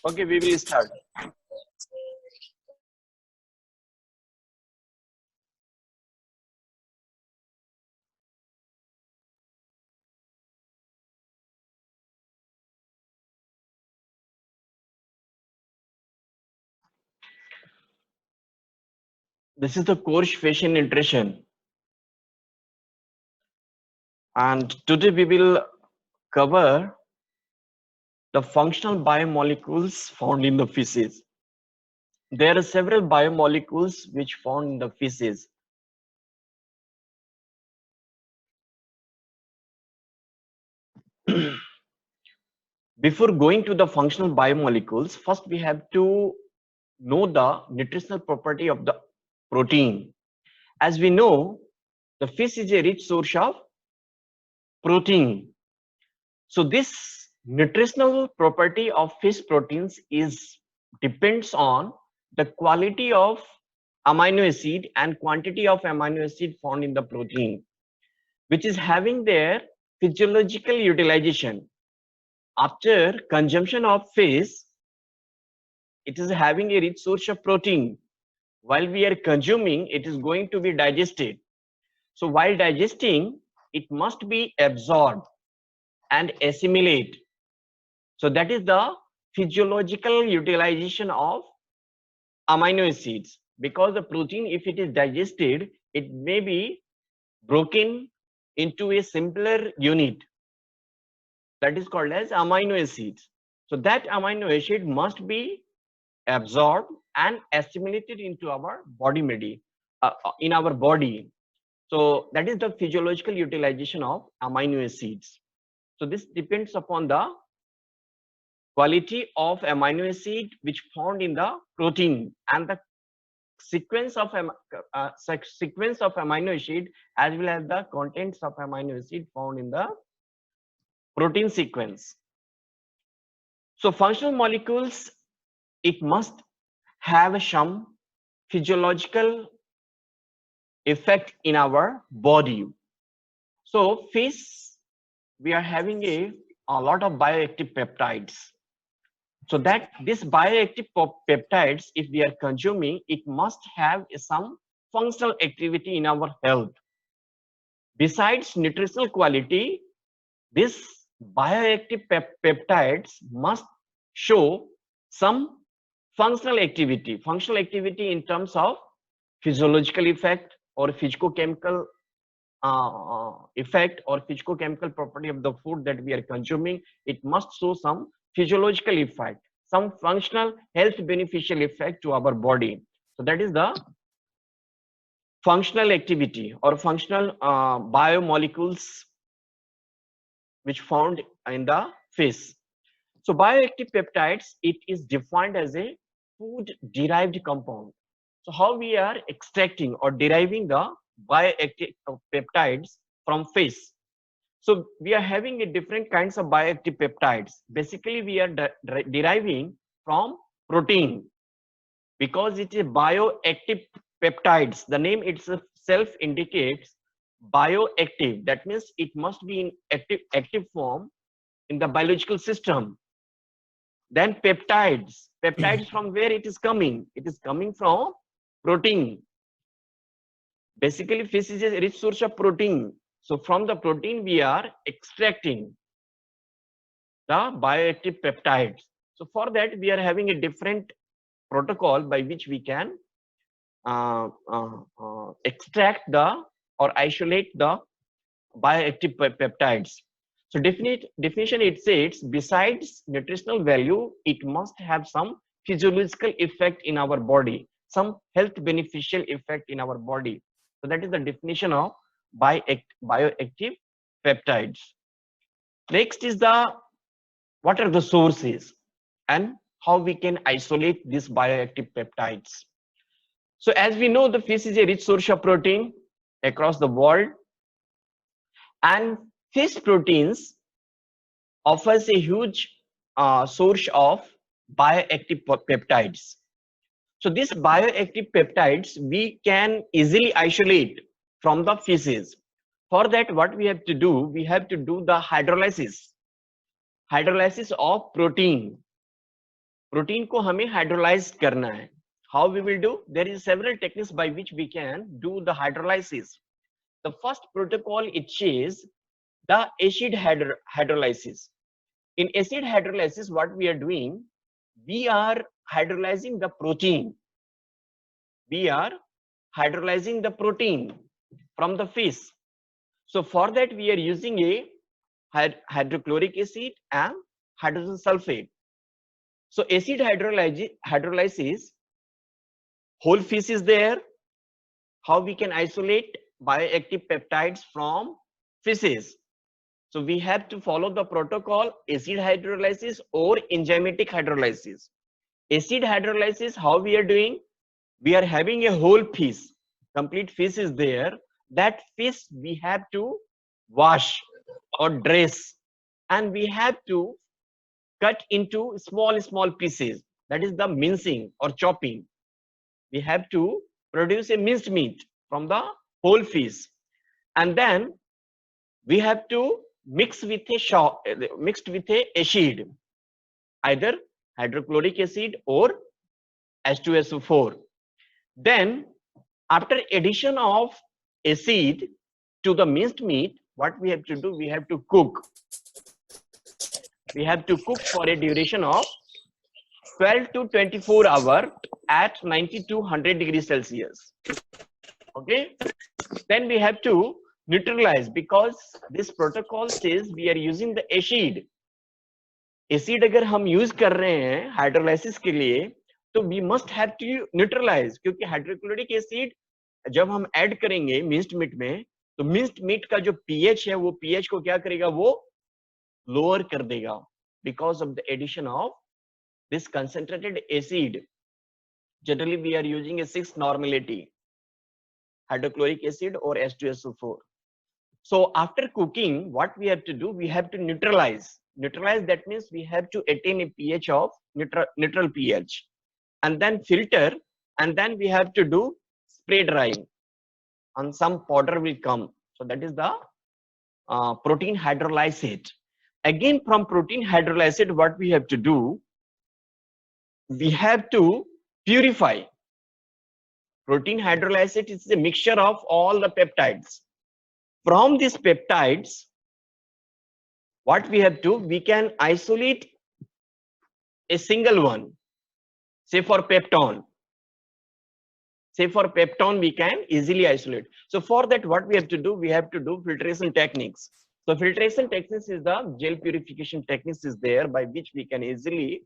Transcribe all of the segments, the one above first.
Okay, we will start. This is the course fashion nutrition, and today we will cover the functional biomolecules found in the feces. There are several biomolecules which found in the feces. Before going to the functional biomolecules, first we have to know the nutritional property of the protein. As we know, the fish is a rich source of protein. So this nutritional property of fish proteins is depends on the quality of amino acid and quantity of amino acid found in the protein, which is having their physiological utilization. After consumption of fish, it is having a rich source of protein. While we are consuming, it is going to be digested. So while digesting, it must be absorbed and assimilate. So that is the physiological utilization of amino acids, because the protein, if it is digested, it may be broken into a simpler unit that is called as amino acids. So that amino acid must be absorbed and assimilated into our in our body. So that is the physiological utilization of amino acids. So this depends upon the quality of amino acid which found in the protein and the sequence of amino acid, as well as the contents of amino acid found in the protein sequence. So functional molecules, it must have some physiological effect in our body. So fish, we are having a lot of bioactive peptides. So that this bioactive peptides, if we are consuming, it must have some functional activity in our health. Besides nutritional quality, this bioactive peptides must show some functional activity in terms of physiological effect or physicochemical effect or physicochemical property of the food that we are consuming. It must show some physiological effect, some functional health beneficial effect to our body. So that is the functional activity or functional biomolecules which found in the fish. So bioactive peptides, it is defined as a food derived compound. So how we are extracting or deriving the bioactive peptides from fish? So we are having a different kinds of bioactive peptides. Basically, we are deriving from protein because it is bioactive peptides. The name itself indicates bioactive. That means it must be in active form in the biological system. Then peptides from where it is coming? It is coming from protein. Basically, fish is a rich source of protein. So from the protein, we are extracting the bioactive peptides. So for that, we are having a different protocol by which we can extract the or isolate the bioactive peptides. So definition, it says besides nutritional value, it must have some physiological effect in our body, some health beneficial effect in our body. So that is the definition of bioactive peptides. Next is the what are the sources and how we can isolate these bioactive peptides. So as we know, the fish is a rich source of protein across the world, and fish proteins offers a huge source of bioactive peptides. So these bioactive peptides we can easily isolate from the feces. For that, what we have to do? We have to do the hydrolysis of protein. Protein को हमें hydrolyse करना है. How we will do? There is several techniques by which we can do the hydrolysis. The first protocol, it is the acid hydrolysis. In acid hydrolysis, what we are doing, we are hydrolyzing the protein. We are hydrolyzing the protein from the fish. So for that, we are using a hydrochloric acid and hydrogen sulfate. So acid hydrolysis, whole fish is there. How we can isolate bioactive peptides from fishes? So we have to follow the protocol acid hydrolysis or enzymatic hydrolysis. Acid hydrolysis, how we are doing? We are having a whole fish, complete fish is there. That fish we have to wash or dress, and we have to cut into small pieces. That is the mincing or chopping. We have to produce a minced meat from the whole fish, and then we have to mixed with a acid, either hydrochloric acid or H2SO4. Then after addition of acid to the minced meat, what we have to do, we have to cook. We have to cook for a duration of 12 to 24 hours at 90 to 100 degrees Celsius. Okay. Then we have to neutralize, because this protocol says we are using the acid. Acid अगर हम use कर रहे हैं hydrolysis के लिए, तो we must have to neutralize, क्योंकि hydrochloric acid जब हम ऐड करेंगे मिंस्ड मीट में, तो मिंस्ड मीट का जो pH है, वो pH को क्या करेगा, वो लोअर कर देगा, because of the addition of this concentrated acid. Generally we are using a 6 normality hydrochloric acid or H2SO4. So after cooking, what we have to do, we have to neutralize. Neutralize, that means we have to attain a pH of neutral pH, and then filter, and then we have to do spray drying, and some powder will come. So that is the protein hydrolysate. Again, from protein hydrolysate, what we have to do, we have to purify. Protein hydrolysate is a mixture of all the peptides. From these peptides, what we have to, we can isolate a single one. Say for peptone. Say for peptone, we can easily isolate. So for that, what we have to do, we have to do filtration techniques. So filtration techniques is the gel purification techniques is there, by which we can easily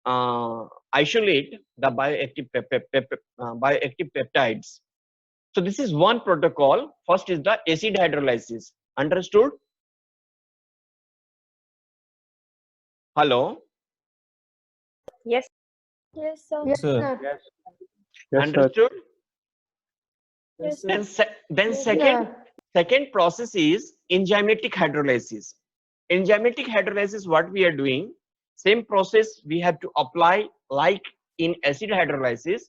isolate the bioactive peptides. So this is one protocol. First is the acid hydrolysis. Understood? Hello? Yes. Yes, sir. Yes, sir. Yes. Yes, Understood? Yes, sir. Then Yes, second process is enzymatic hydrolysis. Enzymatic hydrolysis, what we are doing, same process we have to apply like in acid hydrolysis,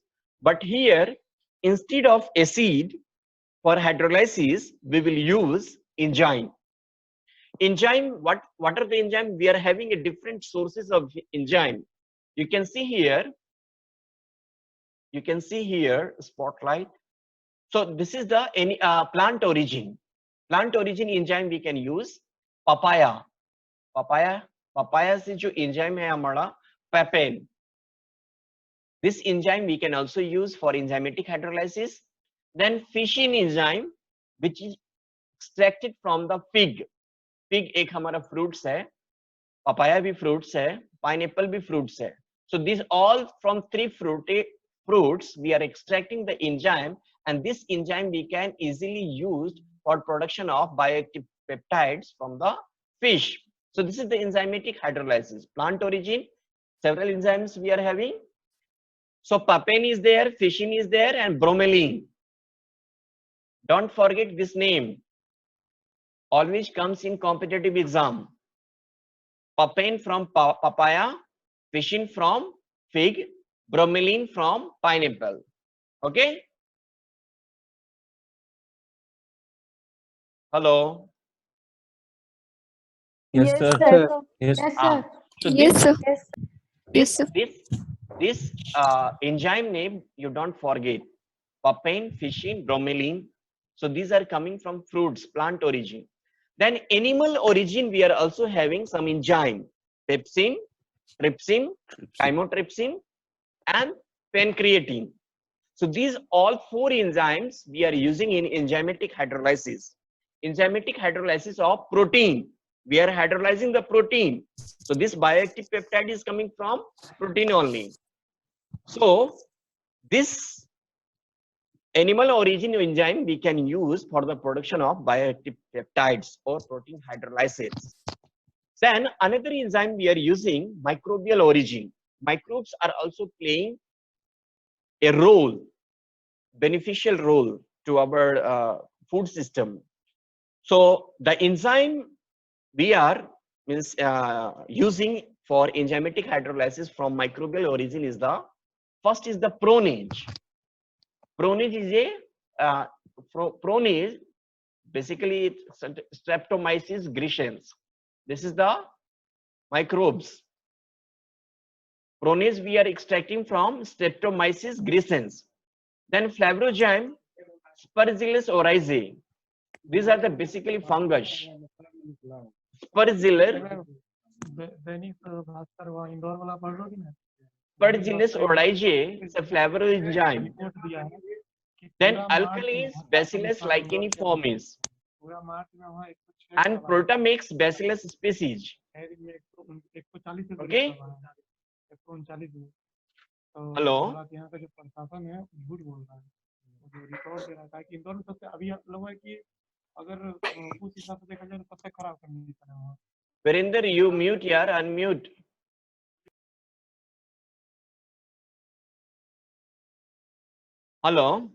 but here instead of acid for hydrolysis, we will use enzyme. Enzyme, what are the enzyme? We are having a different sources of enzyme. You can see here spotlight. So this is the plant origin enzyme we can use. papaya से जो enzyme है हमारा papain. This enzyme we can also use for enzymatic hydrolysis. Then fishin enzyme, which is extracted from the fig. Fig एक हमारा fruits है, papaya भी fruits है, pineapple भी fruits है. So these all from 3 fruits we are extracting the enzyme, and this enzyme we can easily use for production of bioactive peptides from the fish. So this is the enzymatic hydrolysis. Plant origin, several enzymes we are having. So papain is there, fishin is there, and bromelain. Don't forget this name. Always comes in competitive exam. Papain from papaya, fishin from fig, bromelain from pineapple. Okay? Hello? Yes, Yes, sir. sir. Yes. Yes, sir. So Yes, this, sir. Yes. This enzyme name you don't forget: papain, ficin, bromelain. So these are coming from fruits, plant origin. Then animal origin, we are also having some enzyme: pepsin, trypsin, chymotrypsin, and pancreatin. So these all four enzymes we are using in enzymatic hydrolysis. Enzymatic hydrolysis of protein. We are hydrolyzing the protein. So this bioactive peptide is coming from protein only. So this animal origin enzyme we can use for the production of bioactive peptides or protein hydrolysis. Then another enzyme we are using, microbial origin. Microbes are also playing a role, beneficial role to our food system. So the enzyme we are using for enzymatic hydrolysis from microbial origin is the first is the pronage. Pronage is a pronage, basically it's Streptomyces griscens. This is the microbes. Pronage we are extracting from Streptomyces griscens. Then Flavorogyme, Aspergillus oryzae. These are the basically fungus. Aspergillus oryzae is a flavoroenzyme. Then alkalis, Bacillus licheniformis, and Protamix Bacillus species. Okay. Hello. Verinder, you mute yaar, unmute. Hello.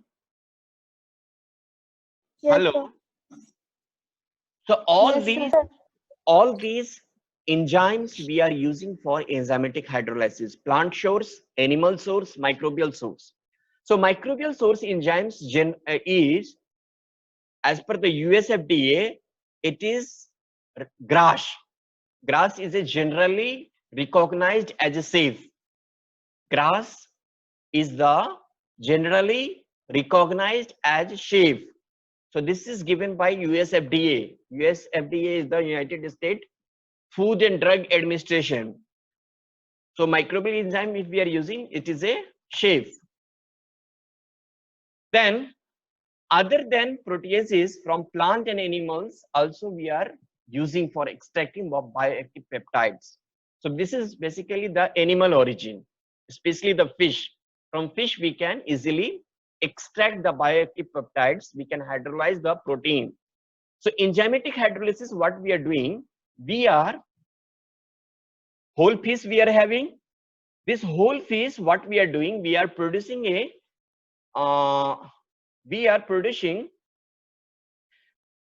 Yes, Hello. sir. So all Yes, these enzymes we are using for enzymatic hydrolysis: plant source, animal source, microbial source. So microbial source enzymes is, as per the US FDA, it is GRAS. GRAS is a generally recognized as a safe. GRAS is the generally recognized as safe. So this is given by US FDA. US FDA is the United States Food and Drug Administration. So microbial enzyme, if we are using, it is a safe. Then other than proteases from plant and animals, also we are using for extracting of bioactive peptides. So this is basically the animal origin, especially the fish. From fish we can easily extract the bioactive peptides, we can hydrolyze the protein. So enzymatic hydrolysis, what we are doing, we are whole fish we are having. This whole fish, what we are doing, we are producing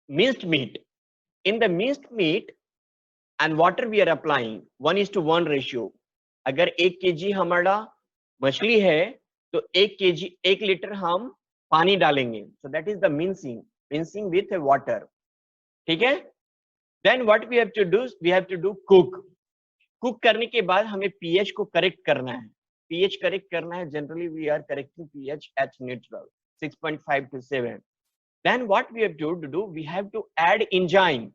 minced meat. In the minced meat and water we are applying 1:1 ratio. अगर 1 kg हमारा मछली है तो 1 liter हम पानी डालेंगे. So that is the mincing with water. ठीक है? Then what we have to do, we have to do cook. Cook करने के बाद हमें pH को correct करना है. pH correct करना है. Generally we are correcting pH at neutral 6.5 to 7. Then what we have to do, we have to add enzyme.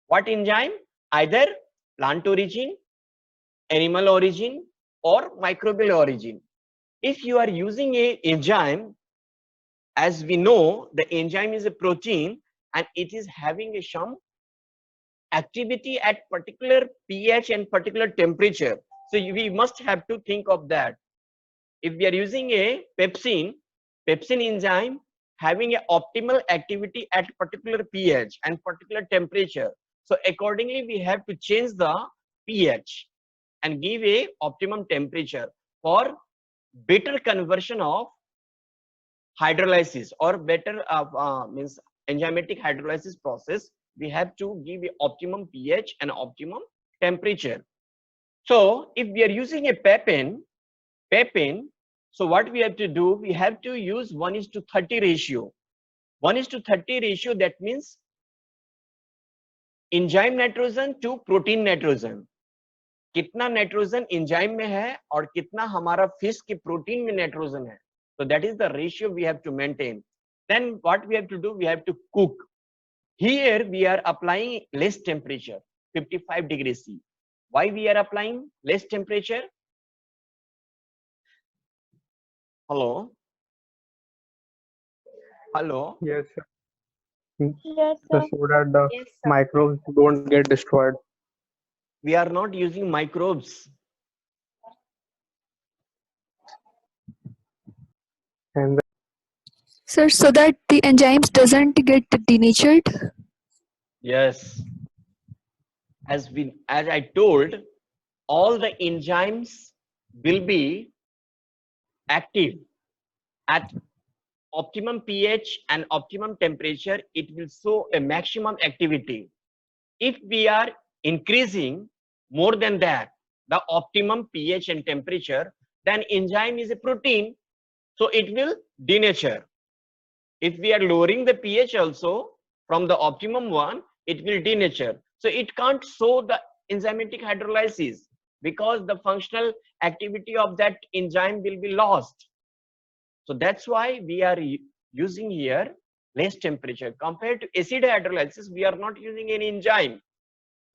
What enzyme? Either plant origin, animal origin, or microbial origin. If you are using a enzyme, as we know, the enzyme is a protein and it is having some activity at particular pH and particular temperature. So we must have to think of that. If we are using a pepsin enzyme having an optimal activity at particular pH and particular temperature. So accordingly, we have to change the pH and give a optimum temperature for better conversion of hydrolysis or better means enzymatic hydrolysis process. We have to give a optimum pH and optimum temperature. So if we are using a pepin, so what we have to do, we have to use 1:30 ratio. 1:30 ratio, that means enzyme nitrogen to protein nitrogen. कितना nitrogen enzyme में है और कितना हमारा fish के protein में nitrogen है. So that is the ratio we have to maintain. Then what we have to do, we have to cook. Here we are applying less temperature, 55 degrees C. Why we are applying less temperature? Hello? Hello? Yes, sir. Yes, So sir. that the Yes, sir. microbes don't get destroyed. We are not using microbes. And Sir, so that the enzymes doesn't get denatured? Yes. As I told, all the enzymes will be active at optimum pH and optimum temperature. It will show a maximum activity. If we are increasing more than that, the optimum pH and temperature, then enzyme is a protein, so it will denature. If we are lowering the pH also from the optimum one, it will denature. So it can't show the enzymatic hydrolysis because the functional activity of that enzyme will be lost. So that's why we are using here less temperature. Compared to acid hydrolysis, we are not using any enzyme.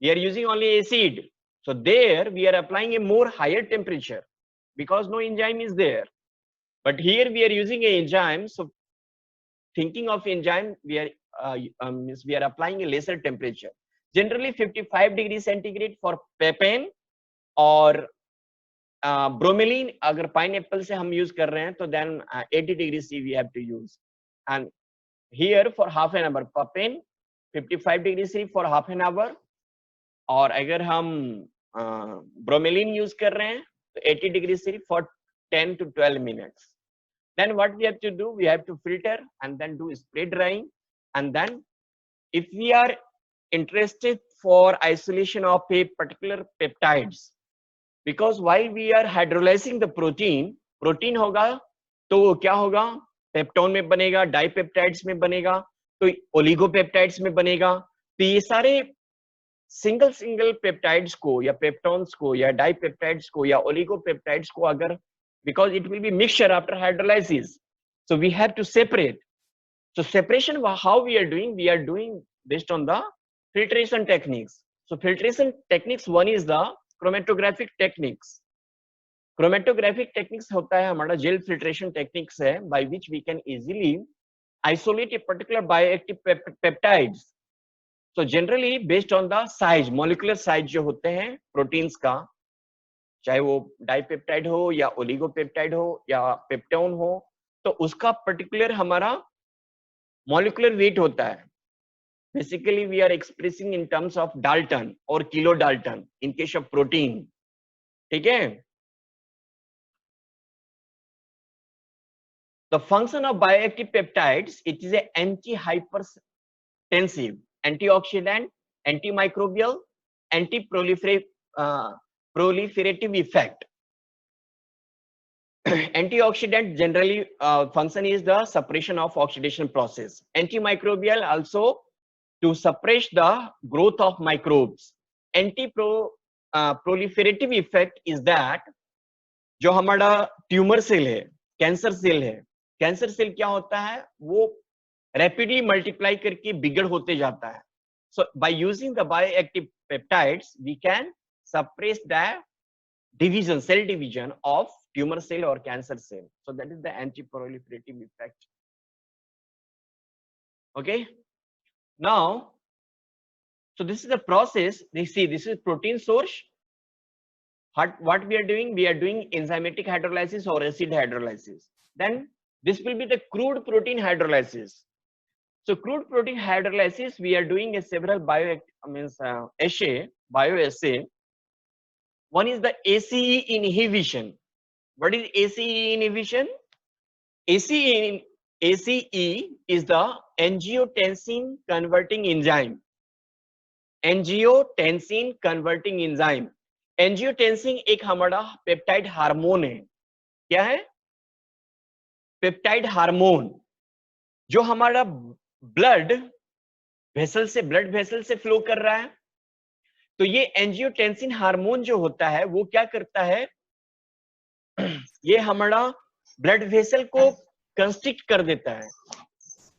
We are using only acid. So there we are applying a more higher temperature because no enzyme is there. But here we are using an enzyme. So thinking of enzyme, we are applying a lesser temperature. Generally 55 degrees centigrade for papain और bromelain अगर pineapple से हम use कर रहे हैं तो then 80 degrees C we have to use. And here for half an hour papain 55 degrees C for half an hour. और अगर हम bromelain use कर रहे हैं तो 80 degrees C for 10 to 12 minutes. Then what we have to do, we have to filter and then do spray drying. And then if we are interested for isolation of a particular peptides, because while we are hydrolyzing the protein होगा तो क्या होगा, peptone में बनेगा, dipeptides में बनेगा, तो ओलिगोपेप्टाइड्स में बनेगा. तो ये सारे सिंगल पेप्टाइड्स को या पेप्टोन्स को या डाइपेप्टाइड्स को या ओलिगोपेप्टाइड्स को अगर, because it will be mixture after hydrolysis, so we have to separate. So separation, how we are doing based on the filtration techniques. So filtration techniques, one is the chromatographic techniques. Chromatographic techniques होता है हमारा gel filtration techniques है, by which we can easily isolate a particular bioactive peptides. So generally based on the size, molecular size जो होते हैं proteins का, चाहे वो डाइपेप्टाइड हो या ओलिगोपेप्टाइड हो या पेप्टोन हो, तो उसका पर्टिकुलर हमारा मॉलिक्यूलर वेट होता है. Basically we are expressing in terms of dalton और kilo dalton in case of protein. ठीक है. The function of bioactive peptides, it is a anti hypertensive, antioxidant, anti microbial, anti proliferative effect. Antioxidant generally function is the suppression of oxidation process. Antimicrobial also to suppress the growth of microbes. Proliferative effect is that जो हमारा tumour cell है, cancer cell है, cancer cell क्या होता है, वो rapidly multiply करके बिगड़ होते जाता है. So by using the bioactive peptides, we can suppress the division, cell division of tumor cell or cancer cell. So that is the anti-proliferative effect. Okay. Now, so this is the process. You see, this is protein source. What we are doing enzymatic hydrolysis or acid hydrolysis. Then this will be the crude protein hydrolysis. So crude protein hydrolysis, we are doing a several bioassay. One is the ACE inhibition. What is ACE inhibition? ACE is the angiotensin converting enzyme. Angiotensin converting enzyme. Angiotensin एक हमारा peptide hormone है. क्या है? Peptide hormone जो हमारा blood vessel से flow कर रहा है. तो ये एंजियोटेंसिन हार्मोन जो होता है वो क्या करता है, ये हमारा ब्लड वेसल को कंस्ट्रिक्ट कर देता है,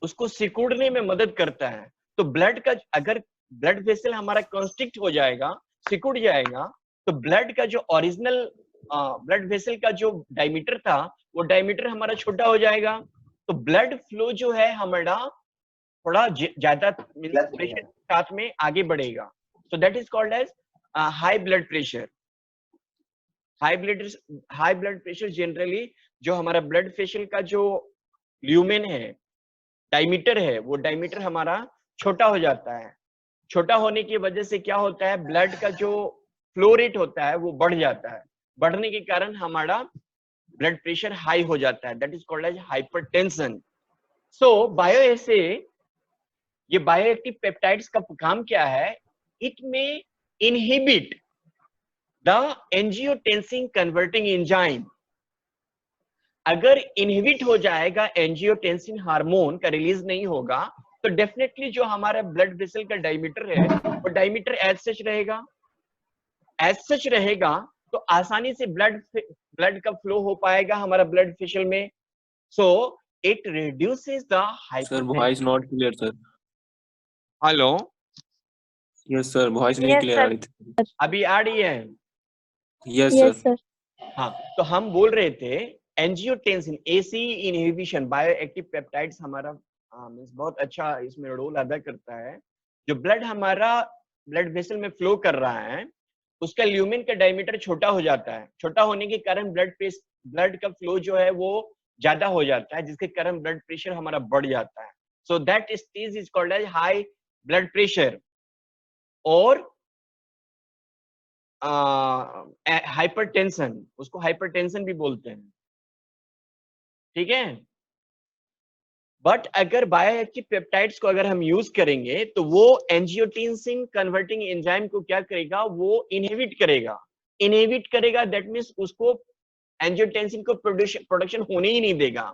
उसको सिकुड़ने में मदद करता है। तो ब्लड का अगर ब्लड वेसल हमारा कंस्ट्रिक्ट हो जाएगा, सिकुड़ जाएगा, तो ब्लड का जो ओरिजिनल ब्लड वेसल का जो डायमीटर था वो डायमीटर हमारा छोटा हो जाएगा। तो ब्लड फ्लो जो है हमारा थोड़ा ज्यादा प्रेशर के साथ में आगे बढ़ेगा। So that is called as high blood pressure. High blood pressure generally जो हमारा ब्लड वेसल का जो ल्यूमेन है, डायमीटर है, वो डायमीटर हमारा छोटा हो जाता है। छोटा होने की वजह से क्या होता है, ब्लड का जो फ्लो रेट होता है वो बढ़ जाता है। बढ़ने के कारण हमारा ब्लड प्रेशर हाई हो जाता है, that is called as hypertension. So bioassay, ये बायोएक्टिव पेप्टाइड्स का काम क्या है, इट में inhibit the angiotensin converting enzyme. अगर इनहिबिट हो जाएगा, एंजियोटेंसिन हार्मोन का रिलीज नहीं होगा, तो डेफिनेटली जो हमारा ब्लड वेसल का डायमीटर है वो डायमीटर एज सच रहेगा। एज सच रहेगा तो आसानी से ब्लड का फ्लो हो पाएगा हमारा ब्लड वेसल में। So it reduces the sir voice not clear sir. Hello, yes sir, voice नहीं Yes, क्लियर आ sir. रही थी। अभी आ रही है? Yes Yes, sir. sir. हाँ, तो हम बोल रहे थे angiotensin AC inhibition, bioactive peptides हमारा मींस बहुत अच्छा इसमें रोल अदा करता है। जो ब्लड हमारा ब्लड वेसल में फ्लो कर रहा है, उसका ल्यूमेन का डायमीटर छोटा हो जाता है। छोटा होने के कारण ब्लड का फ्लो जो है वो ज्यादा हो जाता है, जिसके कारण ब्लड प्रेशर हमारा बढ़ जाता है। So that stage is called as high blood pressure और हाइपरटेंशन, उसको हाइपरटेंशन भी बोलते हैं, ठीक है। बट अगर बायोएक्टिव पेप्टाइड्स को अगर हम यूज करेंगे तो वो एंजियोटेंसिन कन्वर्टिंग एंजाइम को क्या करेगा, वो इनहिबिट करेगा। इनहिबिट करेगा दैट मींस उसको एंजियोटेंसिन को प्रोडक्शन होने ही नहीं देगा।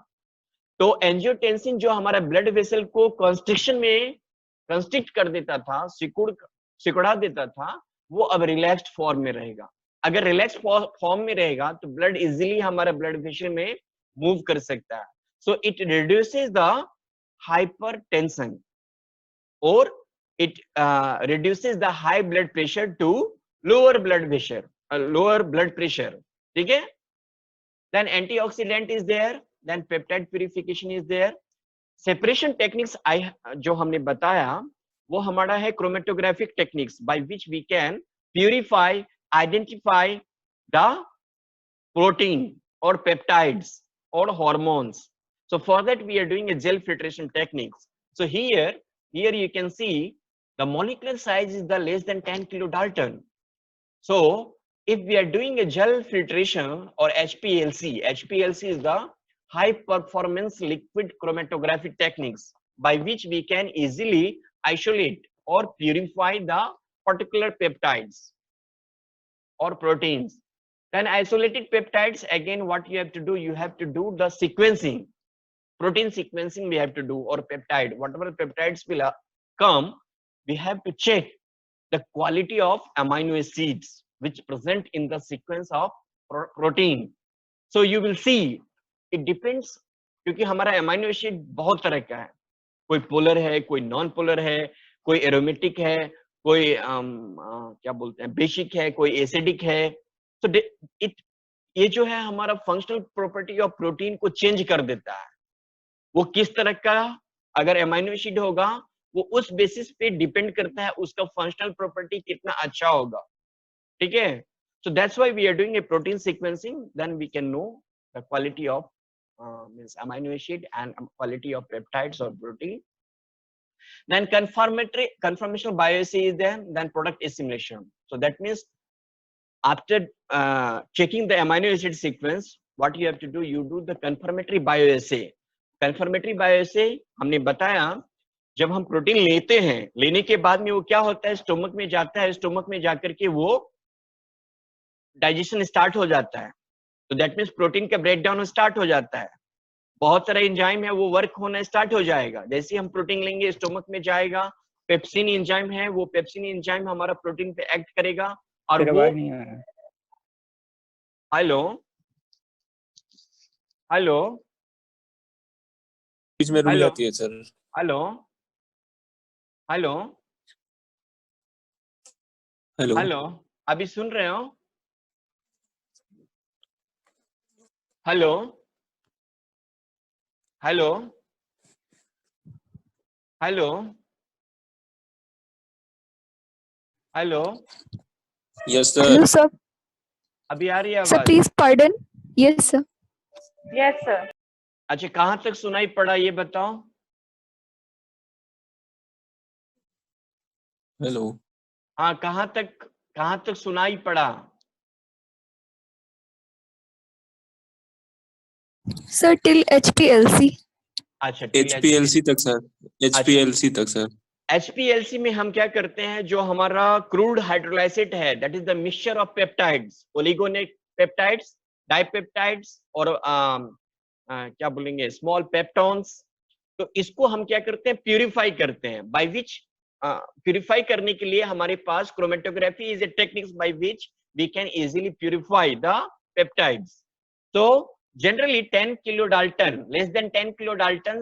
तो एंजियोटेंसिन जो हमारा ब्लड वेसल को कंस्ट्रिक्ट कर देता था, सिकुड़ा देता था, वो अब रिलैक्स्ड फॉर्म में रहेगा। अगर रिलैक्स्ड फॉर्म में रहेगा तो ब्लड इजीली हमारा ब्लड वेसल में मूव कर सकता है। So it reduces the hypertension or it reduces the high blood pressure to lower blood pressure, ठीक है। Then antioxidant is there, then peptide purification is there. Separation techniques जो हमने बताया वो हमारा है chromatographic techniques by which we can purify, identify the protein or peptides or hormones. So for that we are doing a gel filtration techniques. So here you can see the molecular size is the less than 10 kilodalton. So if we are doing a gel filtration or HPLC is the high performance liquid chromatography techniques by which we can easily isolate or purify the particular peptides or proteins. Then isolated peptides, again what you have to do, you have to do the sequencing, protein sequencing we have to do, or peptide, whatever peptides will come, we have to check the quality of amino acids which present in the sequence of protein. So you will see it depends, क्योंकि हमारा amino acid बहुत तरह का है, कोई polar है, कोई non polar है, कोई एरोमेटिक है, कोई क्या बोलते हैं बेसिक है, कोई एसिडिक है। तो ये जो है हमारा फंक्शनल प्रॉपर्टी ऑफ प्रोटीन को चेंज कर देता है। वो किस तरह का अगर एमाइनो एसिड होगा वो उस बेसिस पे डिपेंड करता है उसका फंक्शनल प्रॉपर्टी कितना अच्छा होगा, ठीक है। So that's why we are doing a protein sequencing, then we can know the quality of means amino acid and quality of peptides or protein. Then conformational bioassay is there, then product assimilation. So that means after checking the amino acid sequence, what you have to do, you do the confirmatory bioassay. Confirmatory bioassay हमने बताया, जब हम protein लेते हैं, लेने के बाद में वो क्या होता है, स्टोमक में जाता है, स्टोमक में जाकर के वो डाइजेशन स्टार्ट हो जाता है। तो दैट मीन्स प्रोटीन का ब्रेकडाउन स्टार्ट हो जाता है, बहुत सारा एंजाइम है वो वर्क होना स्टार्ट हो जाएगा। जैसे हम प्रोटीन लेंगे स्टोमक में जाएगा, पेप्सिन एंजाइम है, वो पेप्सिन एंजाइम हमारा प्रोटीन पे एक्ट करेगा और फिर वो आवाज नहीं आ रहा। हेलो हेलो बीच में रुक हेलो जाती है sir. Hello hello hello. Hello अभी सुन रहे हो? Hello hello hello hello yes sir. Hello, sir. अभी आ रही है Sir, आवाज? please pardon. Yes, sir. Yes, sir. अच्छा, कहाँ तक सुनाई पड़ा ये बताओ? हेलो। हाँ, कहाँ तक सुनाई पड़ा? Sir, till HPLC. अच्छा, till HPLC तक सर। HPLC तक सर। HPLC में हम क्या करते हैं, जो हमारा क्रूड हाइड्रोलाइसेट है, that is the mixture of peptides, oligonate peptides, dipeptides और क्या बोलेंगे, स्मॉल पेप्टॉन्स। तो इसको हम क्या करते हैं, प्यूरिफाई करते हैं, बाय विच प्यूरिफाई करने के लिए हमारे पास chromatography is a techniques by which we can easily purify the peptides. तो generally 10 kilo dalton, less than 10 kilo dalton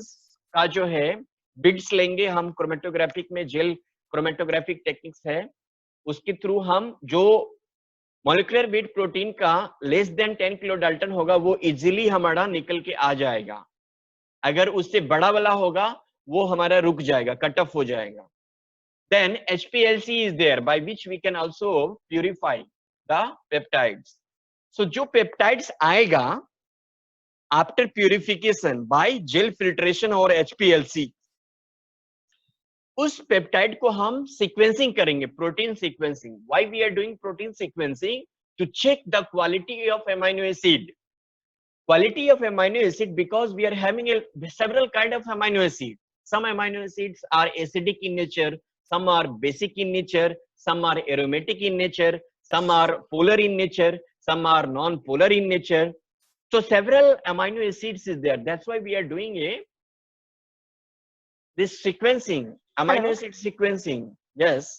का जो है बिट्स लेंगे हम, क्रोमेटोग्राफिक में जेल क्रोमेटोग्राफिक टेक्निक्स है, उसके थ्रू हम जो मॉलिक्यूलर वेट प्रोटीन का लेस देन 10 किलो डाल्टन होगा वो इजीली हमारा निकल के आ जाएगा। अगर उससे बड़ा वाला होगा वो हमारा रुक जाएगा, कट ऑफ हो जाएगा। Then HPLC is there by which we can also purify the peptides. So जो पेप्टाइड्स आएगा after purification by gel filtration और HPLC, उस पेप्टाइड को हम सीक्वेंसिंग करेंगे, protein sequencing. Why we are doing protein sequencing? To check the quality of amino acid, quality of amino acid, because we are having several kind of amino acid. Some amino acids are acidic in nature, some are basic in nature, some are aromatic in nature, some are polar in nature, some are non-polar in nature. So several amino acids is there. That's why we are doing this sequencing, amino acid sequencing. Yes.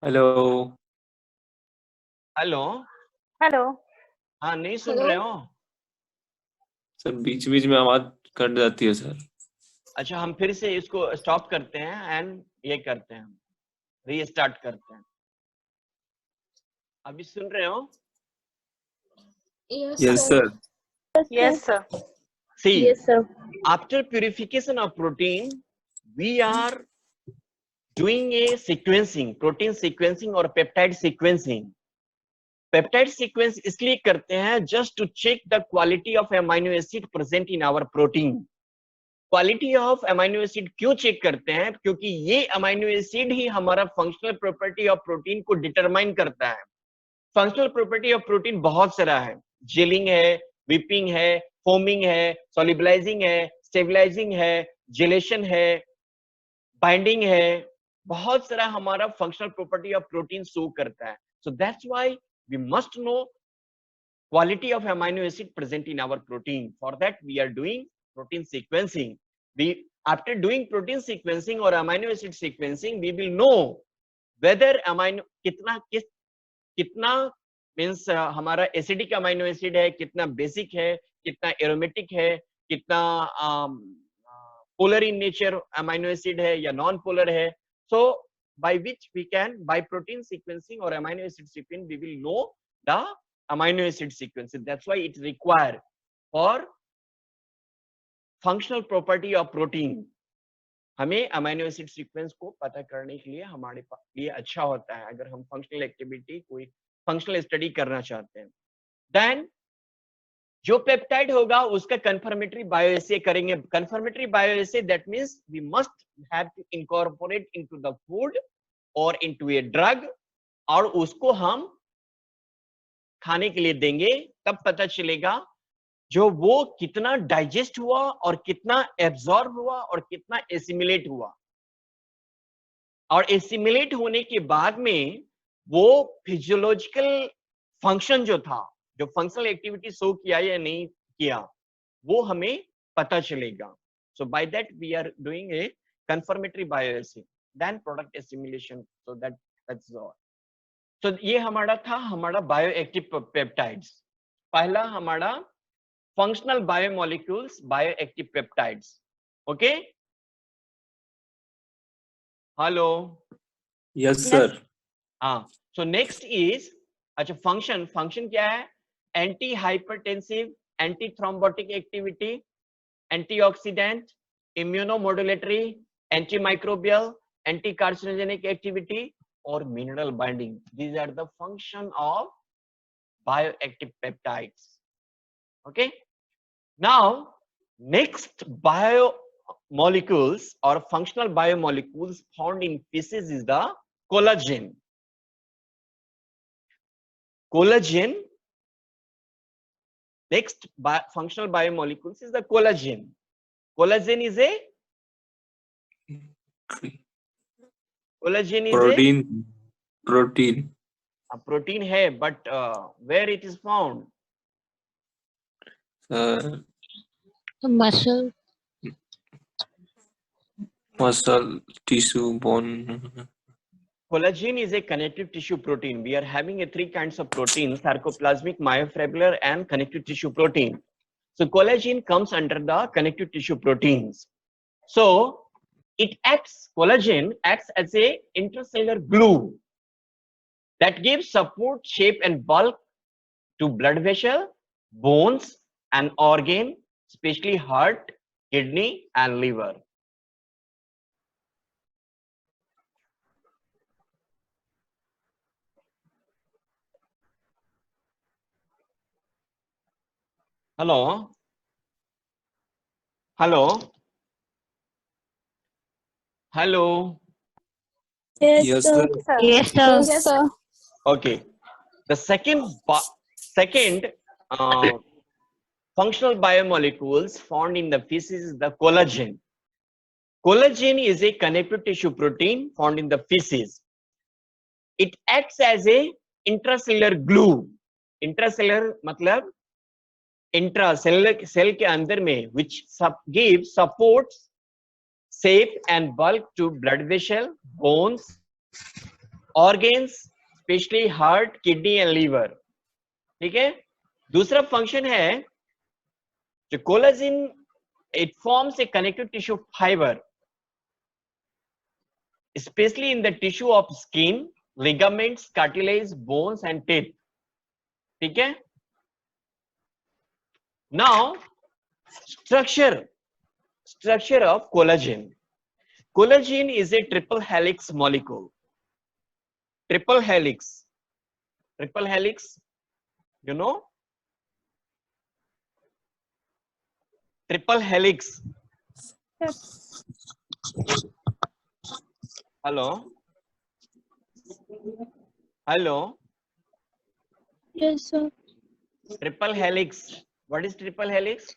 Hello. Hello. Hello. हाँ, नहीं सुन रहे हो? Sir बीच बीच में आवाज cut जाती है sir. अच्छा, हम फिर से इसको स्टॉप करते हैं एंड ये करते हैं, रीस्टार्ट करते हैं। अभी सुन रहे हो? Yes sir. Yes, sir. See, Yes, sir. after purification of protein, we are doing a sequencing, protein sequencing और peptide sequencing. Peptide sequence इसलिए करते हैं just to check the quality of amino acid present in our protein. Quality of amino acid क्यों check करते हैं? क्योंकि ये amino acid ही हमारा फंक्शनल प्रॉपर्टी ऑफ प्रोटीन को डिटरमाइन करता है। फंक्शनल प्रॉपर्टी ऑफ प्रोटीन बहुत सारा है, जेलिंग है, विपिंग है, फोमिंग है, सॉल्युबलाइजिंग है, स्टेबलाइजिंग है, जेलेशन है, बाइंडिंग है, बहुत सारा हमारा functional property of protein show करता है। So that's why we must know quality of amino acid present in our protein. For that we are doing protein sequencing. After doing protein sequencing or amino acid sequencing, we will know whether amino कितना means हमारा acidic amino acid है, कितना basic है, कितना aromatic है, कितना polar in nature amino acid है या non polar है. So by which we can, by protein sequencing or amino acid sequencing, we will know the amino acid sequence. That's why it's required for functional property of protein. हमें amino acid sequence को पता करने के लिए हमारे लिए अच्छा होता है अगर हम फंक्शनल एक्टिविटी, कोई फंक्शनल स्टडी करना चाहते हैं। देन जो पेप्टाइड होगा उसका कंफर्मेटरी बायोएसे करेंगे। Confirmatory bioassay that means we must have to incorporate into the food और इनटू ए ड्रग, और उसको हम खाने के लिए देंगे, तब पता चलेगा जो वो कितना डाइजेस्ट हुआ और कितना एब्जॉर्ब हुआ और कितना एसिमिलेट हुआ। और एसिमिलेट होने के बाद में वो फिजियोलॉजिकल फंक्शन जो था, जो फंक्शनल एक्टिविटी शो किया या नहीं किया, वो हमें पता चलेगा। So by that we are doing a confirmatory bioassay. then product assimilation. So that's all. So ये हमारा था हमारा बायोएक्टिव पेप्टाइड्स. पहला हमारा functional biomolecules, bioactive peptides. Okay? Hello. Yes, sir. So next is अच्छा function क्या है? Anti-hypertensive, anti-thrombotic activity, antioxidant, immunomodulatory, antimicrobial, anti-carcinogenic activity, or mineral binding. These are the function of bioactive peptides. Okay. Now, next biomolecules or functional biomolecules found in feces is the collagen. Collagen. Next functional biomolecules is the collagen. Collagen is a protein. A protein है, but where it is found? Muscle tissue, bone. Collagen is a connective tissue protein. We are having three kinds of proteins: sarcoplasmic, myofibrillar, and connective tissue protein. So collagen comes under the connective tissue proteins. So collagen acts as a intracellular glue that gives support, shape, and bulk to blood vessel, bones, and organ, especially heart, kidney, and liver. Hello? Hello? Hello? Yes, sir. Yes, sir. Yes, sir. Okay. The second functional biomolecules found in the feces is the collagen. Collagen is a connective tissue protein found in the feces. It acts as a intracellular glue. Intracellular मतलब intracellular cell के अंदर में, which gives supports, shape and bulk to blood vessel, bones, organs, especially heart, kidney and liver. ठीक है? दूसरा function है जो collagen, it forms a connective tissue fiber, especially in the tissue of skin, ligaments, cartilage, bones and teeth. ठीक है? Now, structure of collagen. Collagen is a triple helix molecule. Triple helix, you know? Triple helix. Hello? Hello? Yes, sir. Triple helix. What is triple helix?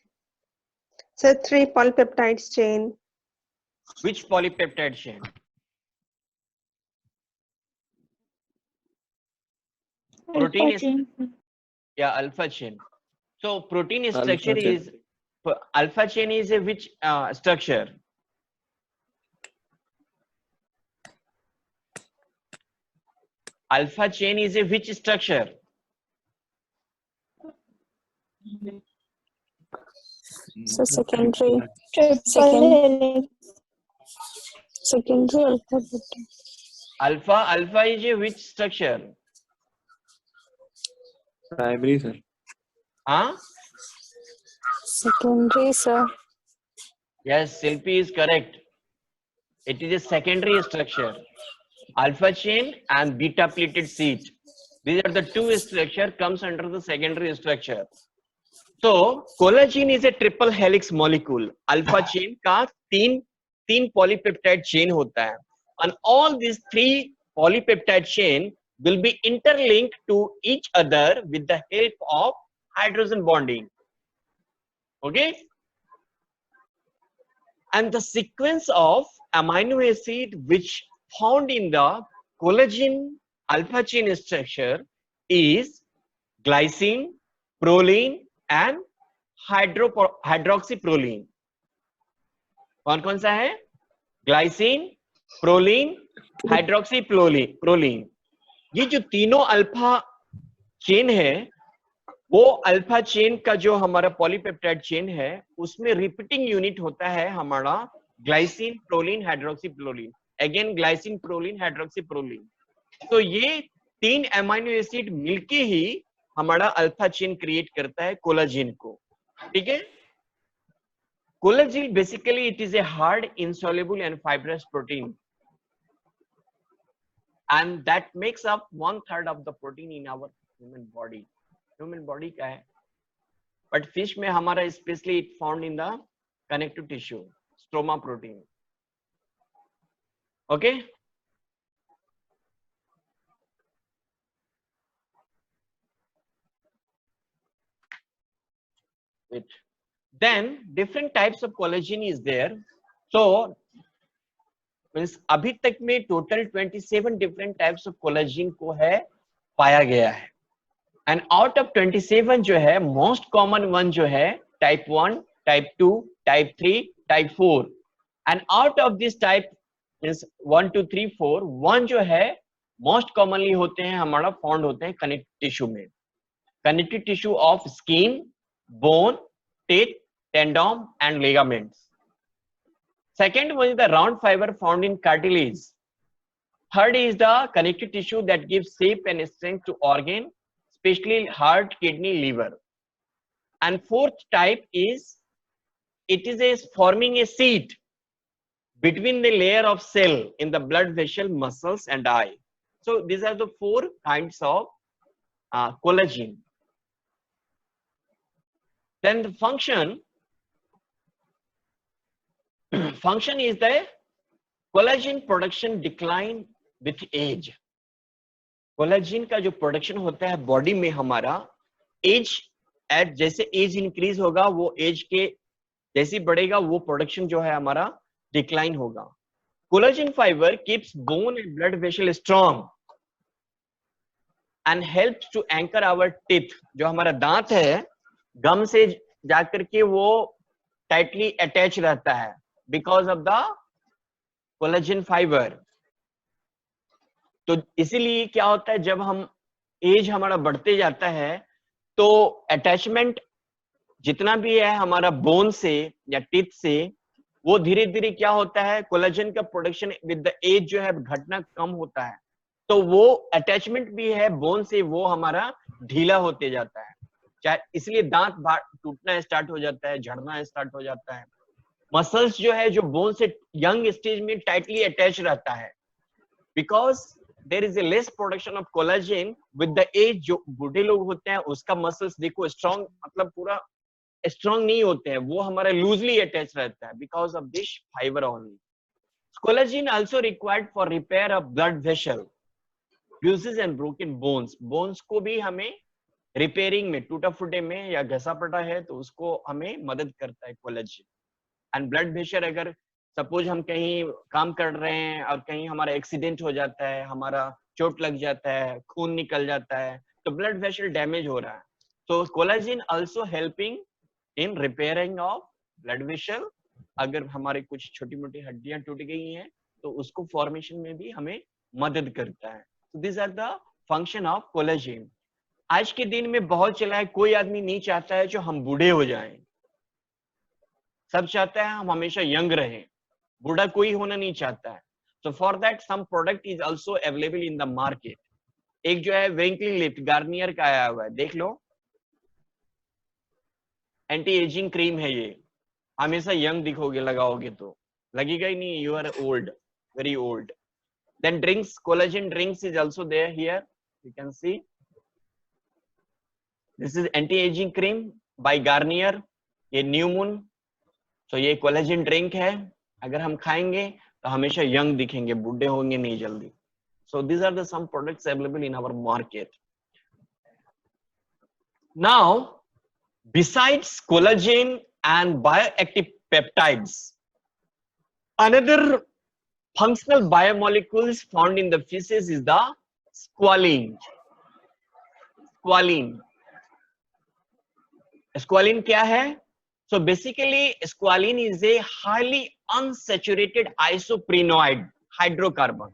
So 3 polypeptides chain. Which polypeptide chain? Protein is alpha chain. So protein structure is alpha chain is a which structure? Alpha chain is a which structure? So secondary alphabet. Alpha is a which structure? Primary, sir. Secondary, sir. Yes, Silpi is correct. It is a secondary structure. Alpha chain and beta pleated sheet. These are the two structure comes under the secondary structure. So collagen is a triple helix molecule. Alpha chain का तीन polypeptide chain होता है. And all these 3 polypeptide chain will be interlinked to each other with the help of hydrogen bonding. Okay? And the sequence of amino acid which found in the collagen alpha chain structure is glycine, proline and hydroxyproline. कौन कौन सा है? Glycine, proline, hydroxy proline. ये जो तीनों alpha chain है, वो alpha chain का जो हमारा पॉलीपेप्टाइड चेन है, उसमें रिपीटिंग यूनिट होता है हमारा glycine, proline, hydroxy proline. Again glycine, proline, hydroxy proline. तो ये 3 अमीनो एसिड मिलके ही हमारा अल्फा चेन क्रिएट करता है कोलाजिन को। ठीक है। Collagen basically it is a hard, insoluble and fibrous protein, and that makes up 1/3 of the protein in our human body. Human body का है, but fish में हमारा especially it found in the connective tissue, stroma protein. Okay. Wait. Then different types of collagen is there. So means अभी तक में total 27 different types of collagen को है पाया गया है, and out of 27 जो है most common one जो है type 1, type 2, type 3, type 4, and out of this type means 1, 2, 3, 4, one जो है most commonly होते हैं हमारा found होते हैं connective tissue में, connective tissue of skin, bone, teeth, tendon and ligaments. Second one is the round fiber found in cartilage. Third is the connective tissue that gives shape and strength to organ, especially heart, kidney, liver. And fourth type is it is forming a seat between the layer of cell in the blood vessel, muscles and eye. So these are the 4 kinds of collagen. Then the function is the collagen production decline with age. Collagen का जो production होता है body में हमारा as eight जैसे as increase होगा वो as के जैसे बढ़ेगा वो प्रोडक्शन जो है हमारा डिक्लाइन होगा. Collagen fibre keeps bone and blood vessel strong and helps to anchor our teeth. जो हमारा दांत है गम से जाकर के वो टाइटली अटैच रहता है because of the collagen fibre. तो इसीलिए क्या होता है जब हम एज हमारा बढ़ते जाता है तो अटैचमेंट जितना भी है हमारा बोन से या टीथ से वो धीरे धीरे क्या होता है कोलेजन का प्रोडक्शन विद द एज जो है घटना कम होता है. तो वो अटैचमेंट भी है बोन से वो हमारा ढीला होते जाता है. चाहे इसलिए दांत टूटना स्टार्ट हो जाता है, झड़ना स्टार्ट हो जाता है. मसल्स जो है जो बोन से यंग स्टेज में टाइटली अटैच रहता है because there is a less production of collagen with the age. जो बूढ़े लोग होते हैं उसका मसल्स देखो स्ट्रॉन्ग मतलब पूरा स्ट्रॉन्ग नहीं होते हैं, वो हमारा लूजली अटैच रहता है because of this fibre only. Collagen also required for repair of blood vessel, bruises and broken bones. Bones को भी हमें रिपेयरिंग में टूटा फूटे में या घसा पटा है तो उसको हमें मदद करता है कोलेजन. एंड ब्लड प्रेशर अगर सपोज हम कहीं काम कर रहे हैं और कहीं हमारा एक्सीडेंट हो जाता है, हमारा चोट लग जाता है, खून निकल जाता है तो ब्लड वेसल डैमेज हो रहा है. तो collagen also helping in repairing of blood vessel. अगर हमारे कुछ छोटी मोटी हड्डियां टूट गई हैं तो उसको फॉर्मेशन में भी हमें मदद करता है. This are the function of collagen. आज के दिन में बहुत चला है, कोई आदमी नहीं चाहता है जो हम बूढ़े हो जाएं. सब चाहता है हम हमेशा यंग रहें, बूढ़ा कोई होना नहीं चाहता है. So for that some product is also available in the market. एक जो है wrinkly lift गार्नियर का आया हुआ है, देख लो. एंटी एजिंग क्रीम है ये, हमेशा यंग दिखोगे लगाओगे तो, लगेगा ही नहीं you are old, very old. Then drinks, collagen drinks is also there here. You can see. This is anti-aging cream by Garnier. ये न्यू मून. तो ये कोलेजन ड्रिंक है, अगर हम खाएंगे तो हमेशा यंग दिखेंगे, बूढ़े होंगे नहीं जल्दी. So these are the some products available in our market. Now, besides collagen and bioactive peptides, another functional biomolecules found in the feces is the squalene. Squalene क्या है? So basically squalene is a highly unsaturated isoprenoid. hydrocarbon.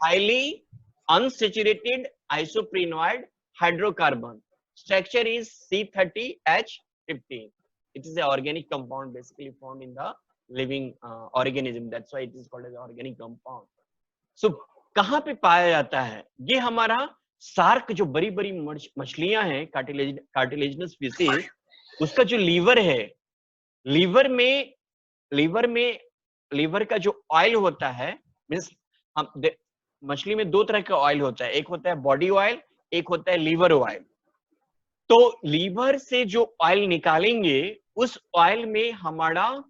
Highly unsaturated isoprenoid hydrocarbon. Structure is C30H15. It is an organic compound basically found in the living organism. That's why it is called as organic compound. So कहाँ पे पाया जाता है? ये हमारा SAARC जो बड़ी बड़ी मछलियां हैं कार्टिलेजिनस स्पीसीज, उसका जो लीवर है, लीवर का जो ऑयल होता है, मीन्स हम मछली में दो तरह का ऑयल होता है, एक होता है बॉडी ऑयल, एक होता है लीवर ऑयल. तो लीवर से जो ऑयल निकालेंगे उस ऑयल में हमारा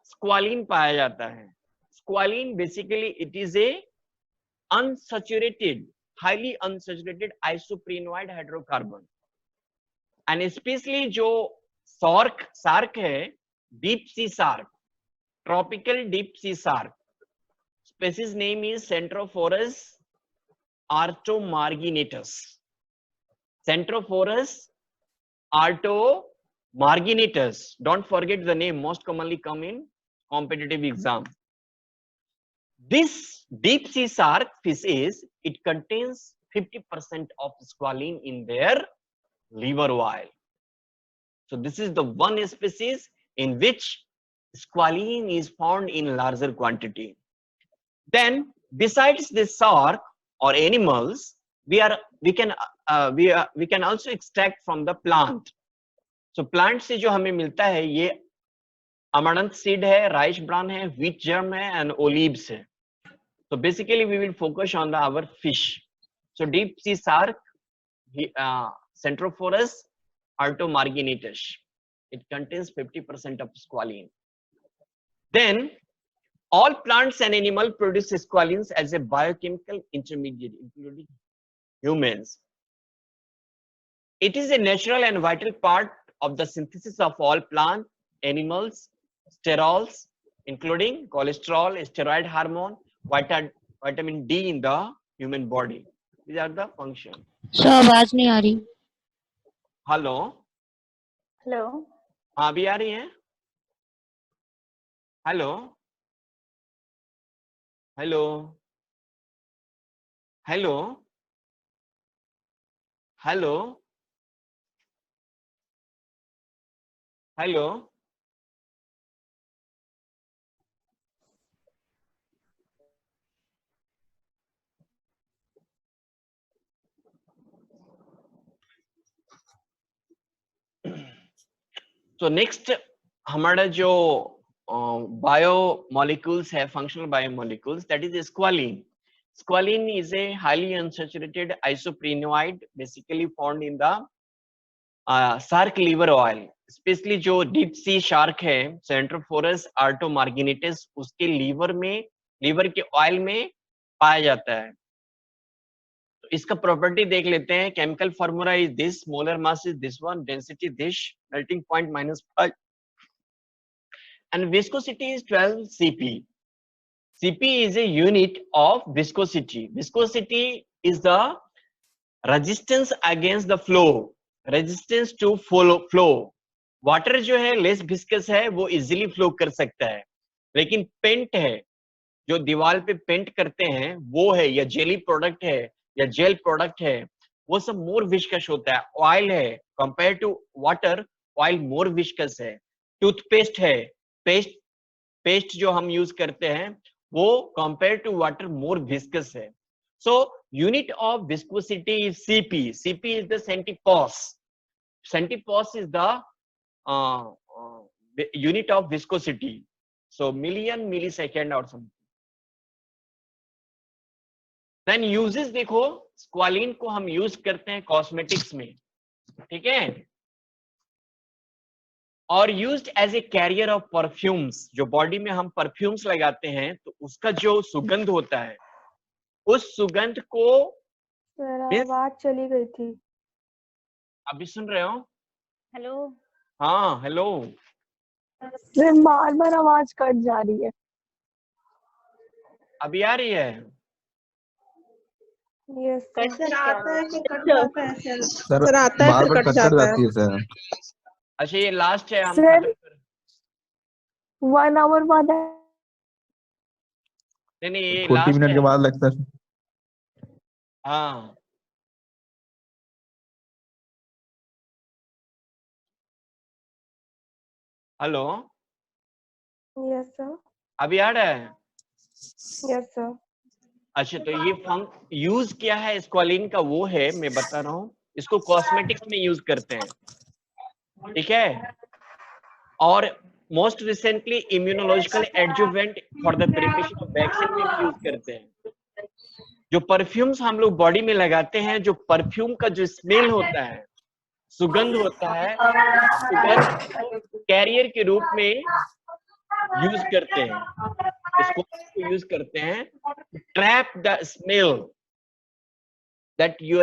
स्क्वालिन पाया जाता है. Squalane basically it is A unsaturated, highly unsaturated isoprenoid hydrocarbon. And especially जो सार्क है, deep sea shark, tropical deep sea shark, species name is Centrophorus artomarginatus. Centrophorus artomarginatus. Don't forget the name, most commonly come in competitive exam. This deep sea shark species, it contains 50% of squalene in their liver oil. So this is the one species in which squalene is found in larger quantity. Then besides this shark or animals, we can also extract from the plant. So plant से जो हमें मिलता है ये amaranth seed है, rice bran है, wheat germ है, and olives है. So basically we will focus on our fish. So deep sea shark, Centrophorus artomarginatus, it contains 50% of squalene. Then all plants and animals produce squalene as a biochemical intermediate, including humans. It is a natural and vital part of the synthesis of all plant, animals, sterols, including cholesterol, steroid hormone, vitamin D in the human body. These are the functions. Sir आवाज नहीं आ रही. Hello. Hello. हाँ अभी आ रही है. Hello. Hello. Hello. Hello. Hello. तो next हमारा जो बायोमोलिक्यूल्स है, functional biomolecules, that is squalane. Squalene is a highly unsaturated isoprenoid basically found in the shark liver oil. Especially जो deep sea shark है Centrophorus artomarginatus, उसके liver के oil में पाया जाता है. तो इसका प्रॉपर्टी देख लेते हैं. Chemical formula is this, molar mass is this one, density this, melting point -5 and viscosity is 12 cp. Cp is a unit of viscosity. Viscosity is the resistance against the flow, resistance to flow. Water जो है less viscous है, वो easily flow कर सकता है, लेकिन paint है जो दीवार पे पेंट करते हैं वो है, या जेली प्रोडक्ट है या जेल प्रोडक्ट है, वो सब मोर विस्कस होता है. ऑयल है compare to water, oil more viscous है. टूथपेस्ट है, पेस्ट जो हम यूज करते हैं वो compare to water more viscous है. So unit of viscosity is Cp. Cp is the centipos. Centipos is the unit of viscosity. So million millisecond or something. Then uses देखो, squalane को हम use करते हैं cosmetics में, ठीक है, और used as a carrier of perfumes. जो बॉडी में हम परफ्यूम्स लगाते हैं तो उसका जो सुगंध होता है, उस सुगंध को आवाज चली गई थी. अभी सुन रहे हो? हेलो. हाँ हेलो. बार बार आवाज कट जा रही है. अभी आ रही है? यस सर आता है फिर कट जाता है सर आता है बार फिर बार कट कट जाता जाती है. है सर. अच्छा ये लास्ट है, हम सर, खत्म कर. 1 आवर बाद नहीं ये 40 लास्ट मिनट के है। बाद लगता है। हाँ हेलो, यस सर। अभी आ रहा है? Yes sir. अच्छा तो ये यूज क्या है स्क्वालिन का, वो है मैं बता रहा हूँ। इसको कॉस्मेटिक्स में यूज करते हैं, ठीक है, और most recently immunological adjuvant for the preparation of vaccine में भी यूज करते हैं। जो परफ्यूम्स हम लोग बॉडी में लगाते हैं, जो परफ्यूम का जो स्मेल होता है, सुगंध होता है, सुगंध को कैरियर के रूप में यूज करते हैं, इसको यूज करते हैं trap the smell that we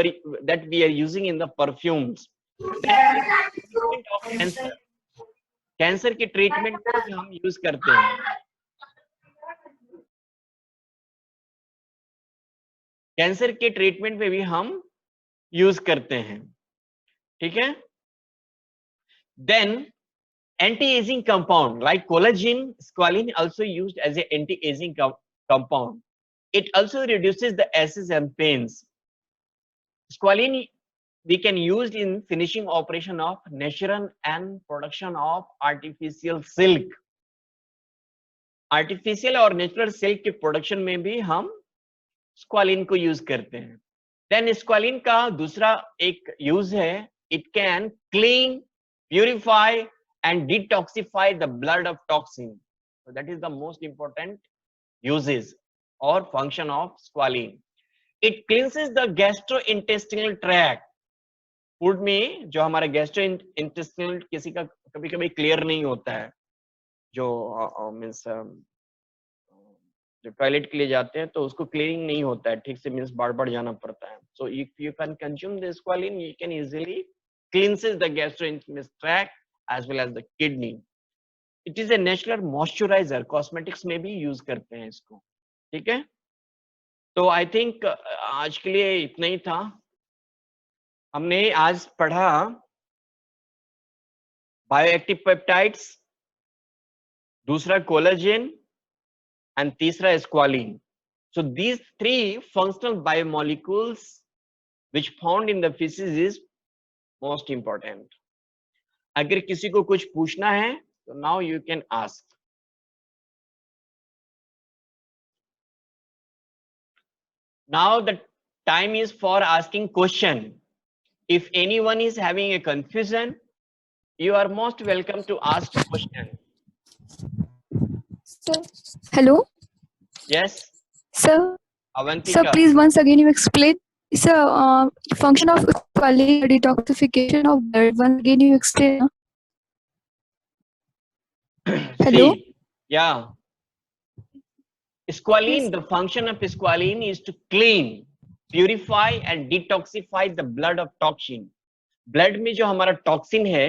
are using in the perfumes. Treatment of cancer, cancer के ट्रीटमेंट में भी हम यूज करते हैं। कैंसर के ट्रीटमेंट में भी हम यूज करते हैं, ठीक है। Then anti-aging compound like collagen, squalene also used as an anti-aging compound. It also reduces the aches and pains. Squalene we can use in finishing operation of natural and production of artificial silk. Artificial और natural silk के production में भी हम squalane को use करते हैं। Then squalane का दूसरा एक यूज है, it can clean, purify and detoxify the blood of toxin. So that is the most important uses or function of squalene. It cleanses the gastrointestinal tract. Food में जो हमारा gastrointestinal किसी का कभी कभी क्लियर नहीं होता है, जो मीन्स जो टॉयलेट के लिए जाते हैं तो उसको क्लीनिंग नहीं होता है ठीक से, मीन्स बार बार जाना पड़ता है। So if you can consume the squalene you can easily cleanses the gastrointestinal tract as well as the kidney. It is a natural moisturizer, cosmetics में भी यूज करते हैं इसको, ठीक है। तो आई थिंक आज के लिए इतना ही था। हमने आज पढ़ा बायोएक्टिव पेप्टाइड्स, दूसरा कोलाजेन एंड तीसरा squalane. So these three functional biomolecules which found in the feces is most important. अगर किसी को कुछ पूछना है तो now you can ask. Now the time is for asking question. If anyone is having a confusion you are most welcome to ask question. Hello. Yes, Sir. Avantika. Sir, please once again you explain. Sir, function of squalene, detoxification of blood. Once again you explain. Hello. See, yeah. Squalene, the function of squalene is to clean, purify and detoxify the blood of toxin. Blood में जो हमारा toxin है,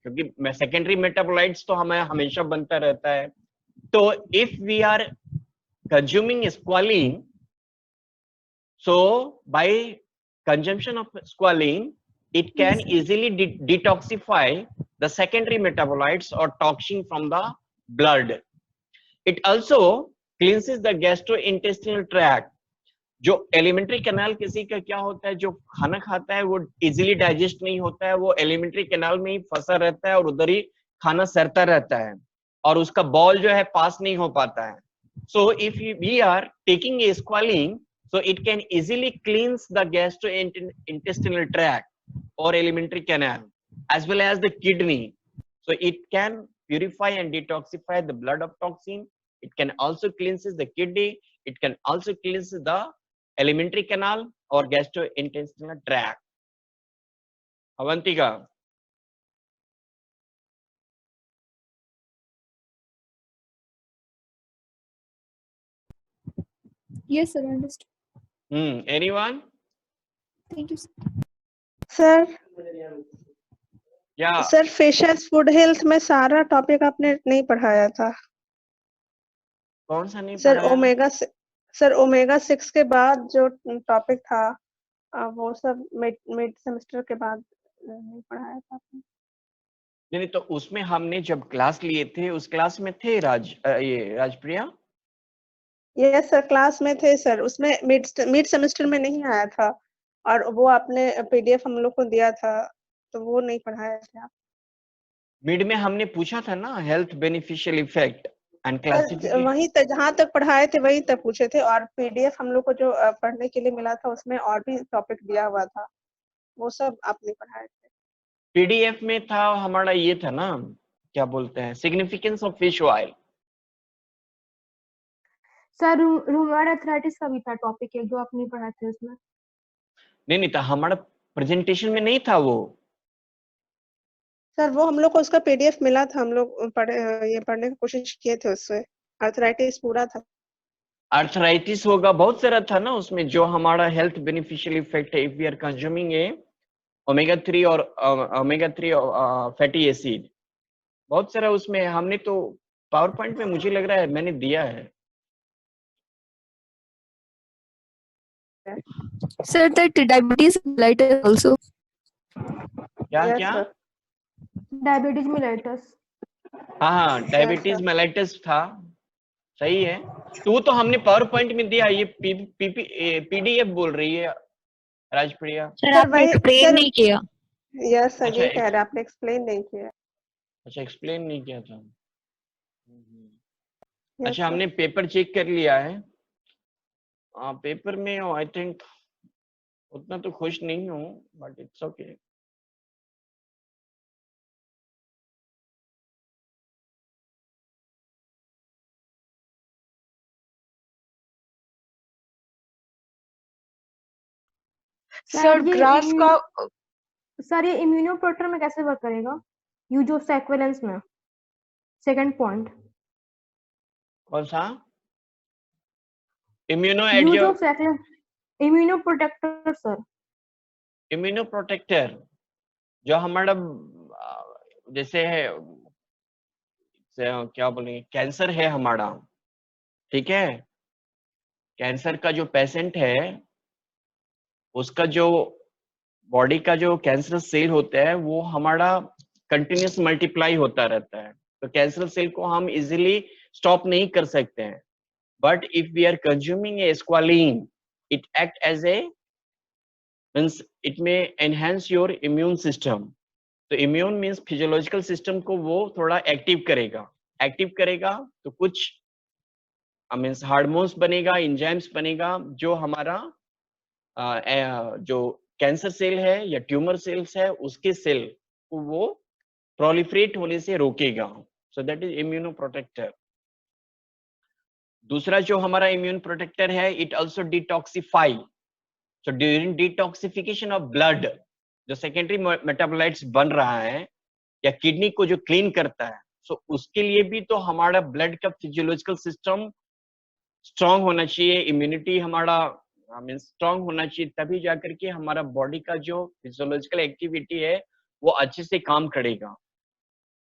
क्योंकि secondary metabolites तो हमें हमेशा बनता रहता है, तो if we are consuming squalene, so by consumption of squalene it can easily detoxify the secondary metabolites or toxin from the blood. It also cleanses the gastrointestinal tract. जो एलिमेंट्री कैनाल किसी का क्या होता है, जो खाना खाता है वो इजीली डाइजेस्ट नहीं होता है, वो एलिमेंट्री कैनाल में ही फंसा रहता है और उधर ही खाना सरता रहता है और उसका बॉल जो है पास नहीं हो पाता है। So if we are taking a squalene, so it can easily cleanse the gastrointestinal tract or alimentary canal as well as the kidney. So it can purify and detoxify the blood of toxin. It can also cleanses the kidney. It can also cleanse the alimentary canal or gastrointestinal tract. Avantika. Yes, sir. Understood. Anyone? Thank you, sir. Sir Yeah. Sir fishes food health में सारा topic आपने नहीं पढ़ाया था कौन सा नहीं sir. पढ़ाया? सर ओमेगा 6 के बाद जो टॉपिक था वो सब मिड सेमेस्टर के बाद नहीं पढ़ाया था आपने। नहीं तो उसमें हमने जब क्लास लिए थे उस क्लास में थे ये राजप्रिया। यस सर, क्लास में थे सर, उसमें मिड सेमेस्टर में नहीं आया था और वो आपने पीडीएफ हम लोग को दिया था, तो वो नहीं पढ़ाए थे आप। मिड में हमने पूछा था ना health beneficial effect and sir classification. वहीं तक जहाँ तक पढ़ाए थे वहीं तक पूछे थे, और पीडीएफ हम लोग को जो पढ़ने के लिए मिला था उसमें और भी टॉपिक दिया हुआ था, वो सब आपने पढ़ाए थे। पीडीएफ में था हमारा ये था ना, क्या बोलते हैं, significance of fish oil. Sir rheumatoid arthritis का भी था टॉपिक एक जो आप नहीं पढ़ाए थे उसमें। नहीं था, हमारा प्रेजेंटेशन में नहीं था वो। सर वो हम लोग को उसका पीडीएफ मिला था, हम लोग ये पढ़ने की कोशिश किए थे, उससे आर्थराइटिस पूरा था। आर्थराइटिस होगा, बहुत सारा था ना उसमें, जो हमारा हेल्थ बेनिफिशियल इफेक्ट है if we are consuming a omega 3 और फैटी एसिड, बहुत सारा उसमें। हमने तो पावर पॉइंट में मुझे लग रहा है मैंने दिया है। Sir, that diabetes mellitus also. क्या Yes, क्या? sir. Diabetes mellitus. हाँ डायबिटीज sir. मेलाइटस था, सही है। तो तो हमने पावर पॉइंट में दिया, ये पीडीएफ बोल रही है राजप्रिया। Sir, सर आपने वही explain सर, नहीं किया। यस सर, अच्छा, ये कह रहे आपने एक्सप्लेन नहीं किया। अच्छा एक्सप्लेन नहीं किया था। Yes, अच्छा, sir. हमने पेपर चेक कर लिया है। पेपर में आई थिंक उतना तो खुश नहीं हूँ, बट इट्स ओके। सर ये ग्रास का सर ये इम्यूनोप्रोटेक्टर में कैसे वर्क करेगा, यूजोस एक्विलेंस में? Second point. कौन सा? इम्यूनो यूजोस एक्विलेंस इम्यूनोप्रोटेक्टर सर। इम्यूनो प्रोटेक्टर जो हमारा जैसे है, क्या बोलेंगे, कैंसर है हमारा, ठीक है, कैंसर का जो पेशेंट है उसका जो बॉडी का जो कैंसर सेल होता है वो हमारा कंटिन्यूस मल्टीप्लाई होता रहता है, तो कैंसर सेल को हम इजीली स्टॉप नहीं कर सकते हैं। But if we are consuming a squalene, it act as a means it में एनहेंस योर इम्यून सिस्टम। तो इम्यून मीन्स फिजियोलॉजिकल सिस्टम को वो थोड़ा एक्टिव करेगा तो कुछ मीन्स हार्मोन्स बनेगा, एंजाइम्स बनेगा, जो हमारा जो कैंसर सेल है या ट्यूमर सेल्स है उसके सेल को वो प्रोलिफरेट होने से रोकेगा। So that is immuno protector. दूसरा जो हमारा इम्यून प्रोटेक्टर है, it also detoxify. So during detoxification of blood, जो सेकेंडरी मेटाबोलाइट्स बन रहा है या किडनी को जो क्लीन करता है, सो उसके लिए भी तो हमारा ब्लड का फिजियोलॉजिकल सिस्टम स्ट्रांग होना चाहिए, इम्यूनिटी हमारा मीन्स स्ट्रांग होना चाहिए, तभी जाकर के हमारा बॉडी का जो फिजियोलॉजिकल एक्टिविटी है वो अच्छे से काम करेगा।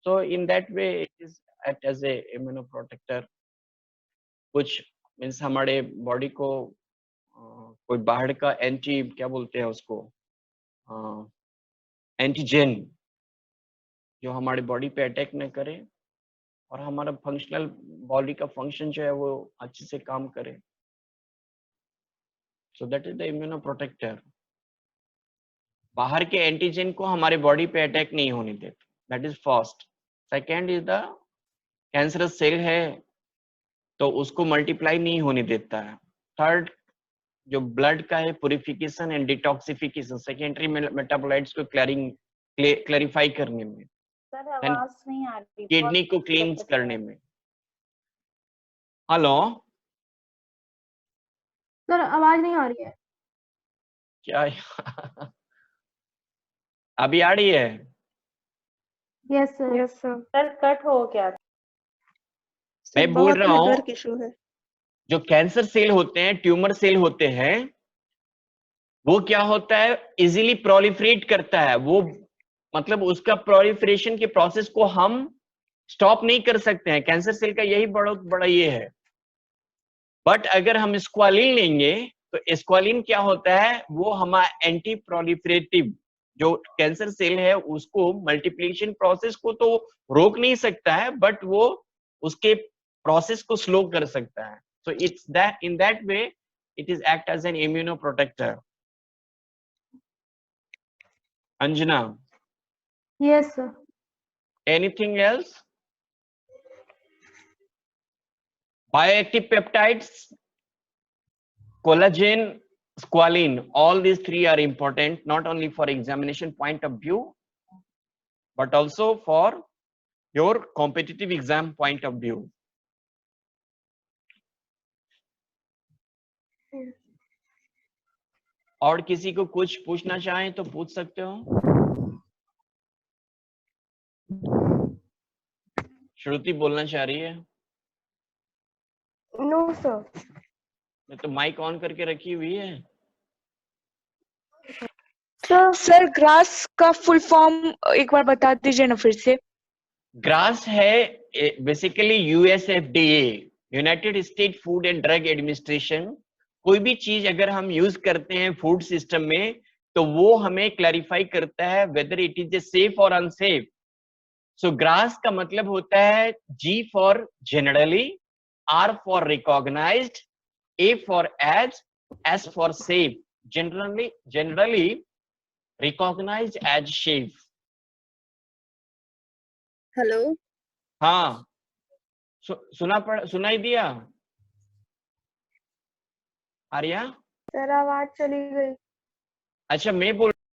So in that way it is act as a immuno protector. कुछ मीन्स हमारे बॉडी को कोई बाहर का एंटी, क्या बोलते हैं उसको, एंटीजेन जो हमारे बॉडी पे अटैक न करे और हमारा फंक्शनल बॉडी का फंक्शन जो है वो अच्छे से काम करे। So that is the immuno protector. बाहर के एंटीजन को हमारे बॉडी पे अटैक नहीं होने देते, that is first. Second is the cancerous cell है तो उसको मल्टीप्लाई नहीं होने देता है। थर्ड जो ब्लड का है, purification and detoxification, secondary metabolites को क्लैरिफाई करने में, सर आवाज नहीं आ रही, किडनी को क्लीन करने में। हेलो, सर आवाज नहीं आ रही है। क्या अभी आ रही है? Yes sir. Yes sir. Sir cut हो गया। मैं बोल रहा हूँ नेटवर्क इशू है। जो कैंसर सेल होते हैं, ट्यूमर सेल होते हैं, वो क्या होता है, इजीली प्रोलिफरेट करता है वो, मतलब उसका प्रोलिफरेशन के प्रोसेस को हम स्टॉप नहीं कर सकते हैं। कैंसर सेल का यही बहुत बड़ा ये है। बट अगर हम स्क्वालिन लेंगे तो स्क्वालिन क्या होता है, वो हमारा एंटी प्रोलिफरेटिव, जो कैंसर सेल है उसको मल्टीप्लिकेशन प्रोसेस को तो रोक नहीं सकता है, बट वो उसके प्रोसेस को स्लो कर सकता है। So it's that in that way it is act as an immunoprotector. Anjana, Yes, sir. anything else? Bioactive peptides, collagen, squalene, all these three are important not only for examination point of view but also for your competitive exam point of view. और किसी को कुछ पूछना चाहें तो पूछ सकते हो. श्रुति बोलना चाह रही है. No, sir. मैं तो माइक ऑन करके रखी हुई है. सर ग्रास का फुल फॉर्म एक बार बता दीजिए ना फिर से. ग्रास है basically USFDA, United state food and drug administration. कोई भी चीज अगर हम यूज करते हैं फूड सिस्टम में तो वो हमें क्लैरिफाई करता है whether it is a safe और अनसेफ. सो ग्रास का मतलब होता है G for generally, R for recognised, A for S for safe. Generally recognised as safe. Hello. हाँ, सुनाई दिया आर्या? सर आवाज चली गई. अच्छा मैं बोल